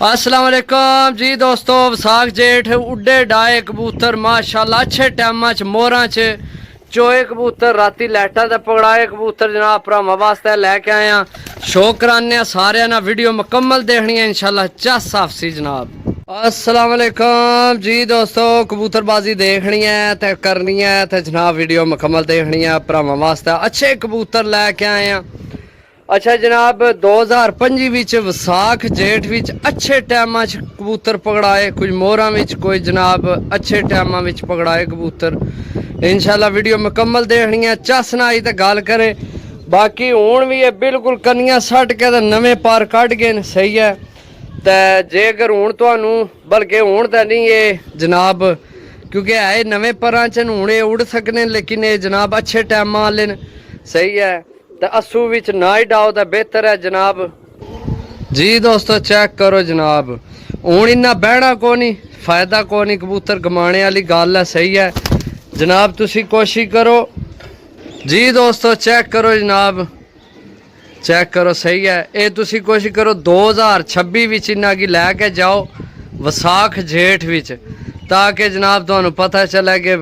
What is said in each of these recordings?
अस्सलाम वालेकुम जी दोस्तों, विसाख जेठ उड्डे डाए कबूतर माशाल्लाह अच्छे टाइम च मोहरां च चोए कबूतर राती लाइटां ते पकड़ाए कबूतर जनाब भरावां वास्ते लैके आए हैं। शो कराने सारे ना वीडियो मुकम्मल देखनी है इंशाल्लाह। चस हाफसी जनाब। अस्सलाम वालेकुम जी दोस्तों, कबूतरबाजी देखनी है ते करनी है ते जनाब वीडियो मुकम्मल देखनी है भरावां वास्ते अच्छे कबूतर लैके आए हैं। अच्छा जनाब 2025 विच विसाख जेठ विच अच्छे टाइम कबूतर पकड़ाए, कुछ मोहरां विच कोई जनाब अच्छे टाइम विच पकड़ाए कबूतर। इंशाल्लाह वीडियो मुकम्मल देखनी है। चस ना आई तो गल करे, बाकी हुण भी है बिल्कुल कन्नियां सट के ते नवे पार कढ गए सही है। तो जेकर हुण तुहानू बल्कि हुण तो नहीं ये जनाब क्योंकि है नवे परां च हुण ये उड़ सकने, लेकिन ये जनाब अच्छे टाइम वाले न सही है। तो अस्सू विच ना ही डाओ तो बेहतर है जनाब जी दोस्तों। चेक करो जनाब, हूँ इन्ना बहना को नहीं, फायदा को नहीं, कबूतर गमाने वाली गल है सही है जनाब। तुसी कोशिश करो जी दोस्तों, चेक करो जनाब, चेक करो सही है। ये तुसी कोशिश करो 2026 विच इन्ना की लैके जाओ विसाख जेठ विच, ताकि जनाब तुहानू पता चले कि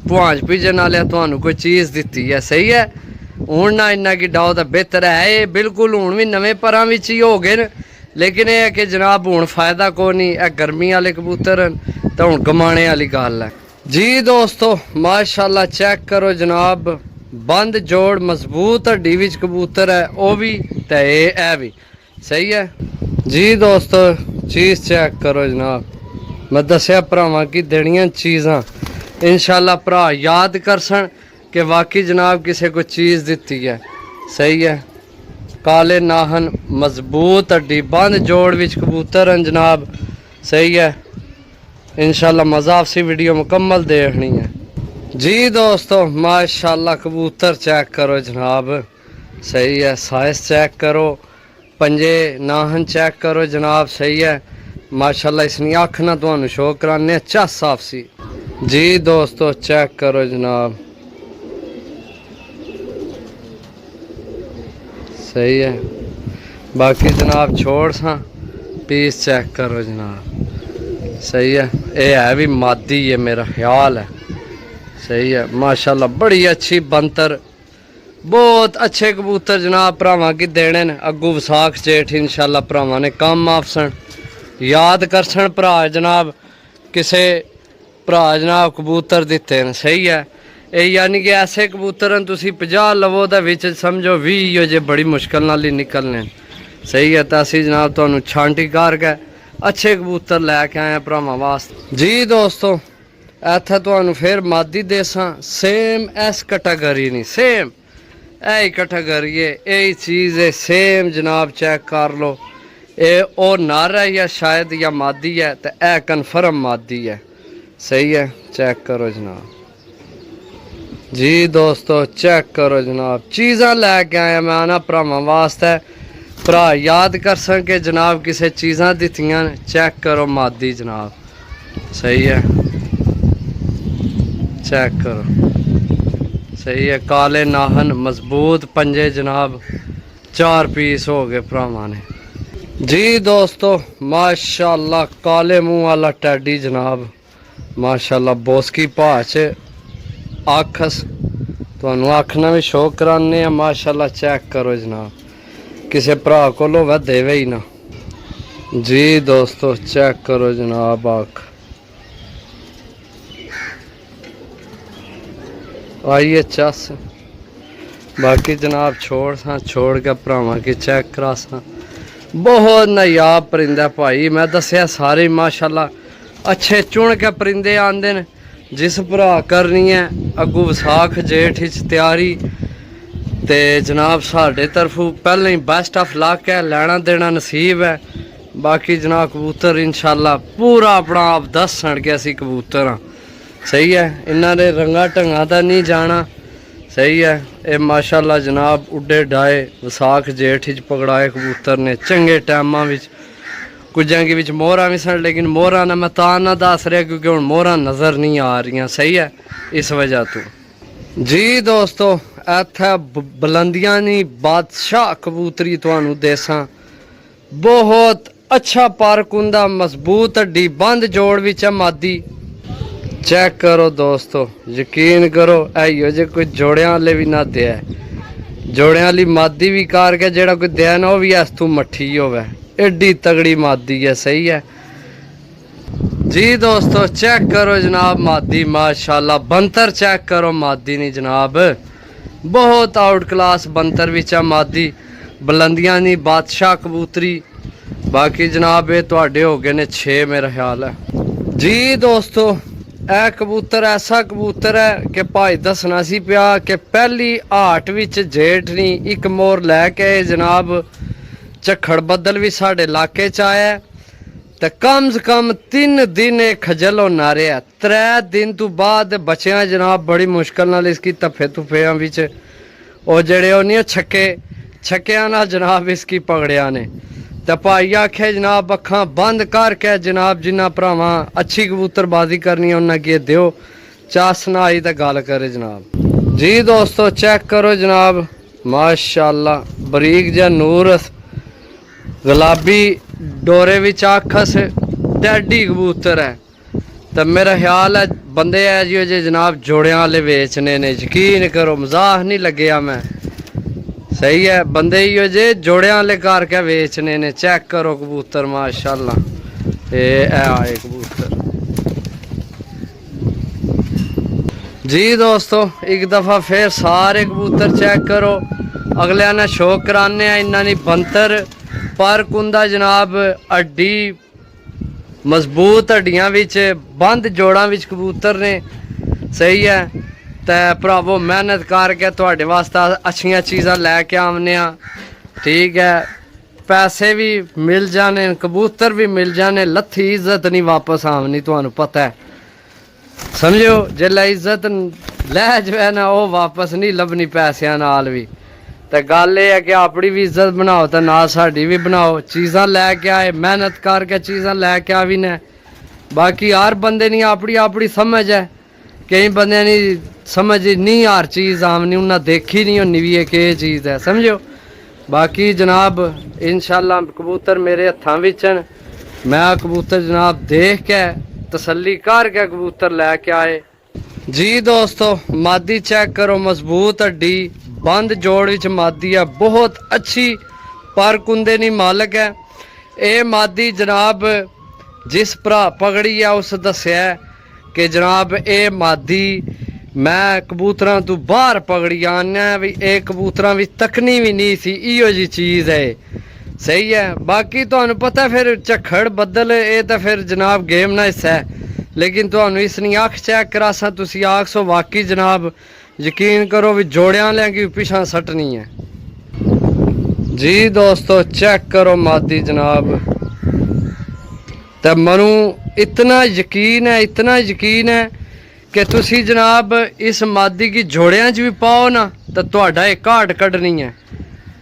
भुआंज पिजन वाले तुहानू कोई चीज़ दिती है सही है। हूँ ना इन्ना की डाओ तो बेहतर है। ये बिल्कुल हूँ भी नवे परां विच ही हो गए, लेकिन यह है कि जनाब हूँ फायदा को नहीं, यह गर्मी वाले कबूतर तो हूँ गमाने वाली गल है जी दोस्तों। माशाल्लाह चेक करो जनाब, बंद जोड़ मजबूत हड्डी विच कबूतर है वह भी तो ये भी सही है जी दोस्तों। चीज़ चेक करो जनाब, मैं दसिया भरावां की देनियां चीज़ां इंशाल्लाह भरा याद कर सन कि वाकई जनाब किसी को चीज़ दी है सही है। काले नाहन मजबूत हड्डी बंद जोड़ विच कबूतर हैं जनाब सही है। इंशाल्लाह मज़ा आपसी वीडियो मुकम्मल देखनी है जी दोस्तों। माशाल्लाह कबूतर चेक करो जनाब सही है, साइज चेक करो, पंजे नाहन चेक करो जनाब सही है। माशाल्लाह इसनी अख ना तुहानू शो कराने चस आपसी जी दोस्तों। चेक करो जनाब सही है। बाकी जनाब छोड़ सा पीस चेक करो जनाब सही है। ये है भी मादी है मेरा ख्याल है सही है। माशाल्लाह बड़ी अच्छी बंतर, बहुत अच्छे कबूतर जनाब भरावां की देने न। अगू विसाख जेठ इंशाल्लाह भरावां ने कम आपसन याद कर सन भरा जनाब, किसे भरा जनाब कबूतर दिते न सही है। ये यानी कि ऐसे कबूतर तुसी 50 लवो तो विच समझो 20 जे बड़ी मुश्किल नाल ही निकलने सही है। तो असी जनाब तुहानू छांटी करके अच्छे कबूतर लैके आए हैं भरावां वास्ते जी दोस्तों। इत्थे तुहानू फिर मादी देसां सेम इस कैटागरी नहीं, सेम यही कैटागरी है, यही चीज़ है सेम जनाब। चेक कर लो ये ओ नर है या शायद या मादी है, तो यह कन्फर्म मादी है सही है। चेक करो जनाब जी दोस्तों, चेक करो जनाब, चीज़ां लैके आया मैं आना भरावां वास्ते भरा याद कर सके जनाब किसे चीज़ां दित्तियां। चेक करो मादी जनाब सही है, चेक करो सही है। काले नाहन मजबूत पंजे जनाब, 4 पीस हो गए भरावां ने जी दोस्तों। माशाल्लाह काले मुँह वाला टैडी जनाब माशाल्लाह बोसकी भाऽ च आखस तुहानू आखना भी शो कराने माशाल्लाह। चेक करो जनाब, किसी भरा को वह देवे ही ना जी दोस्तों। चेक करो जनाब आख आइए चस। बाकी जनाब छोड़ सा, छोड़ के भरावां की चेक करा सा। बहुत नायाब परिंदा भाई, मैं दसिया सारे माशाल्लाह अच्छे चुन के परिंदे आंदे न। जिस भरा करनी है अगू विसाख जेठ तैयारी ते जनाब साढ़े तरफों पहले ही बेस्ट ऑफ लक है, लैना देना नसीब है। बाकी जनाब कबूतर इंशाल्लाह पूरा अपना आप दसन के असी कबूतर हाँ सही है। इन्होंने रंगा ढंगा का नहीं जाना सही है। ये माशाल्लाह जनाब उड्डे डाए विसाख जेठ पकड़ाए कबूतर ने चंगे टाइमां विच। कुछ की मोहरा भी सन, लेकिन मोहरा ना मैं ता ना दस रहा क्योंकि हूँ मोहरा नज़र नहीं आ रही सही है, इस वजह तो जी दोस्तों। इत्थे बुलंदियां नी बादशाह कबूतरी तुहानू देसां, बहुत अच्छा पर कुंदा मजबूत हड्डी बंद जोड़ विच मादी। चेक करो दोस्तों, यकीन करो ऐयो जे कोई जोड़ियां वाले भी ना दे, जोड़ियां वाली मादी भी कार के जेड़ा कोई दे ना वो भी इस तू मट्ठी होवे, एडी तगड़ी मादी है। सही है जी दोस्तों, चेक करो जनाब मादी माशाल्लाह। बंतर चेक करो मादी नहीं जनाब, बहुत आउट क्लास बंतर विच मादी, बुलंदियां नी बादशाह कबूतरी। बाकी जनाब ये तुहाडे हो गए ने 6 मेरा ख्याल है जी दोस्तों। यह कबूतर ऐसा कबूतर है कि भाई दसना सी पिया कि पहली हाट विच जेठ नहीं एक मोर लैके जनाब झक्खड़ बदल भी साढ़े इलाके च आया, तो कम से कम 3 दिन खजल होना रहा। 3 दिन तो बाद बचिया जनाब बड़ी मुश्किल नाल इसकी तफे तुफिया विच और जेड़े नहीं छक्के छक्किया नाल जनाब इसकी पकड़िया ने। तो भाई आखे जनाब अखा बंद करके जनाब जिन्ना भरावा अच्छी कबूतरबाजी करनी है उन्हें गे दो चासना आई तो गल करे जनाब जी दोस्तों। चेक करो जनाब माशाल्लाह, बरीक जा नूर गुलाबी डोरे विच आखस डैडी कबूतर है। तो मेरा ख्याल है बंदे है जी जे जनाब जोड़ियां वाले बेचने ने, यकीन करो मजाक नहीं लगे मैं। सही है बंदे ही जे जोड़ियां वाले करके बेचने ने। चेक करो कबूतर माशाल्लाह, ये आए कबूतर जी दोस्तों। एक दफ़ा फिर सारे कबूतर चेक करो, अगलिया ने शौक कराने इन्ना नहीं बंतर पर कुंदा जनाब हड्डी मजबूत हड्डियां विच बंद जोड़ां विच कबूतर ने। सही है तो भरावो मेहनत करके तुहाडे वास्ते अच्छिया चीज़ां लैके आने, ठीक है पैसे भी मिल जाने कबूतर भी मिल जाने, लत्थी इज्जत नहीं वापस आनी तुहानू पता है समझो। जिसलै इज्जत लै जाए ना वो वापस नहीं लभनी पैसों नाल भी। तो गल ये है कि अपनी भी इज्जत बनाओ तो ना साड़ी भी बनाओ, चीज़ां लैके आए मेहनत करके चीज़ां लैके आवी ने। बाकी हर बंदे नहीं अपनी अपनी समझ है, कई बंदे नहीं समझ नहीं हर चीज़ आमनी उन्हें देखी नहीं होनी भी कि चीज़ है समझो। बाकी जनाब इंशाल्लाह कबूतर मेरे हत्थां विच न, मैं कबूतर जनाब देख के तसल्ली करके कबूतर लैके आए जी दोस्तों। मादी चेक करो मजबूत हड्डी बंद जोड़ विच मादी है, बहुत अच्छी पर कुंदे नी मालक है। ये मादी जनाब जिस भरा पकड़ी है उस दस्या कि जनाब ये मादी मैं कबूतरां तो बाहर पकड़ी आना भी, ये कबूतरां भी तकनी भी नहीं सी, इहो जी चीज़ है। सही है बाकी तुहानू पता फिर झक्खड़ बदल ये तो फिर जनाब गेम ना हिस्सा है, लेकिन तुहानू इसनी अख चेक करासा तुसी आखसो वाकई जनाब यकीन करो भी जोड़ियां लेंगी पिछा सटनी है जी दोस्तों। चेक करो मादी जनाब, तो मनु इतना यकीन है इतना यकीन है कि तुसी जनाब इस मादी की जोड़ियां च भी पाओ ना तो तुहाडा एक घाट कढ़नी है।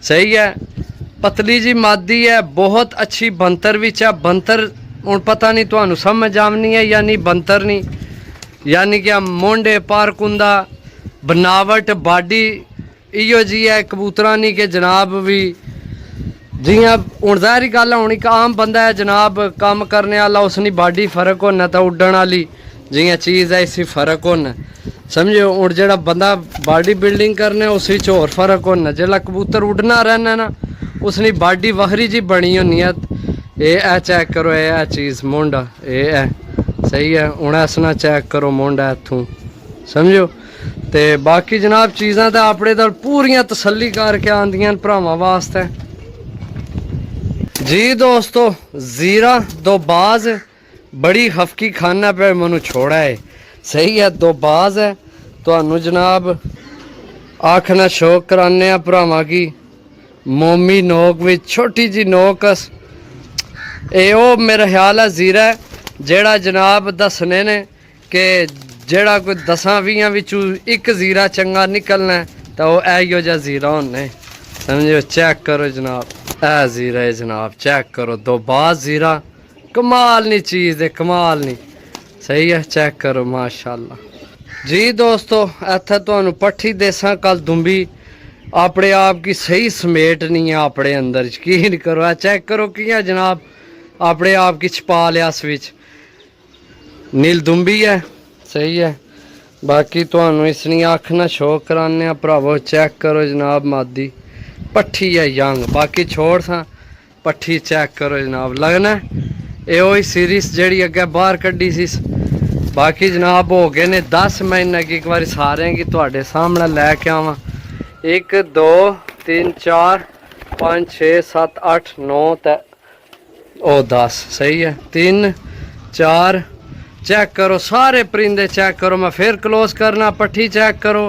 सही है पतली जी मादी है, बहुत अच्छी बंतर विच है। बंतर हुण पता नहीं तुहानू समझ आमनी है या नहीं बंतर नहीं, यानी कि मोंडे पार कुंदा बनावट बाडी इो जी है कबूतरा नहीं कि जनाब भी जियां हुण ज़ाहिर गल है। एक आम बंदा है जनाब काम करने वाला उसनी बाडी फर्क होना तो उड्डण वाली जियां चीज़ है इसी फर्क होना समझो। हुण जेड़ा बंदा बाडी बिल्डिंग करने उस होर फर्क होना, जेड़ा कबूतर उड्डना रहना ना उसनी बाडी वखरी जी बनी होनी है। ये चेक करो ये चीज़ मोंडा ये है सही है। हुण इसना चेक करो मोंडा इत्थों समझो। तो बाकी जनाब चीज़ां तो अपने तो पूरियां तसल्ली करके आंदियां भरावां वास्ते जी दोस्तों। जीरा दो बाज बड़ी हफकी खाना पे मनु छोड़ा है। सही है दो बाज है तो जनाब आखना शौक कराने भरावां की मोमी नोक भी छोटी जी नोकस ए ओ मेरा ख्याल है जीरा है जेड़ा जनाब दसने ने कि जेड़ा कोई 10-20 विचों एक जीरा चंगा निकलना है तो वह इहो जिहा जीरा होना समझो। चेक करो जनाब ए जीरा है जनाब, चेक करो दो बाज जीरा कमाल नहीं चीज़ है कमाल नहीं सही है। चेक करो माशाल्लाह जी दोस्तों। इत्थे तुहानू पट्ठी देसा कल दुंबी अपने आप की सही समेट नहीं है अपने अंदर, यकीन करो। चेक करो कियां जनाब अपने आप की छपा लिया इस विच नील दुंबी है सही है। बाकी तुहानू इसनी अख ना शो कराने भरावो चेक करो जनाब मादी पट्ठी है यंग बाकी छोड़ सा पट्ठी चेक करो जनाब लगना ये वही सीरीज जड़ी अगे बाहर कड्डी सी। बाकी जनाब हो गए ने 10 महीने की एक बार सारे की तुहाडे सामने लैके आवां 1 2 3 4 5 6 7 8 9 और 10 सही है 3 4 चेक करो सारे परिंदे चेक करो। मैं फिर क्लोज करना पट्ठी चेक करो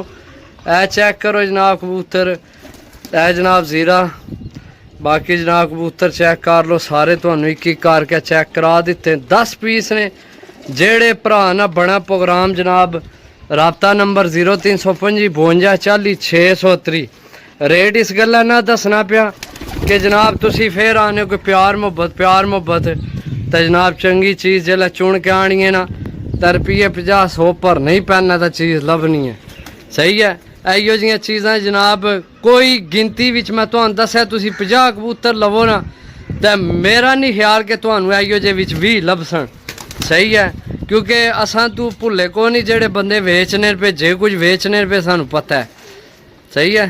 ए चेक करो जनाब कबूतर ए जनाब जीरा। बाकी जनाब कबूतर चेक कर लो सारे तुहानू एक एक करके चेक करा दिते 10 पीस ने। जेड़े भरा ना बना प्रोग्राम जनाब राबता नंबर 0325 52 40 630 रेट इस गल्ला ना दसना पिया कि जनाब तुसी फिर आने कोई प्यार मुहब्बत तो जनाब चंगी चीज़ जिसलै चुन के आनी है ना तो रुपये 50-100 पर नहीं पैना तो चीज़ लभनी है सही है। इहो जिहियां चीज़ां जनाब कोई गिनती विच मैं तुहानू दस्सिया तुसी 50 कबूतर लवो ना तो मेरा नहीं ख्याल कि तुहानू इहो जे विच 20 लभसन सही है। क्योंकि असां तू भुल्ले को नहीं जेड़े बंदे वेचने पे जे कुछ वेचने पे सानू पता है सही है।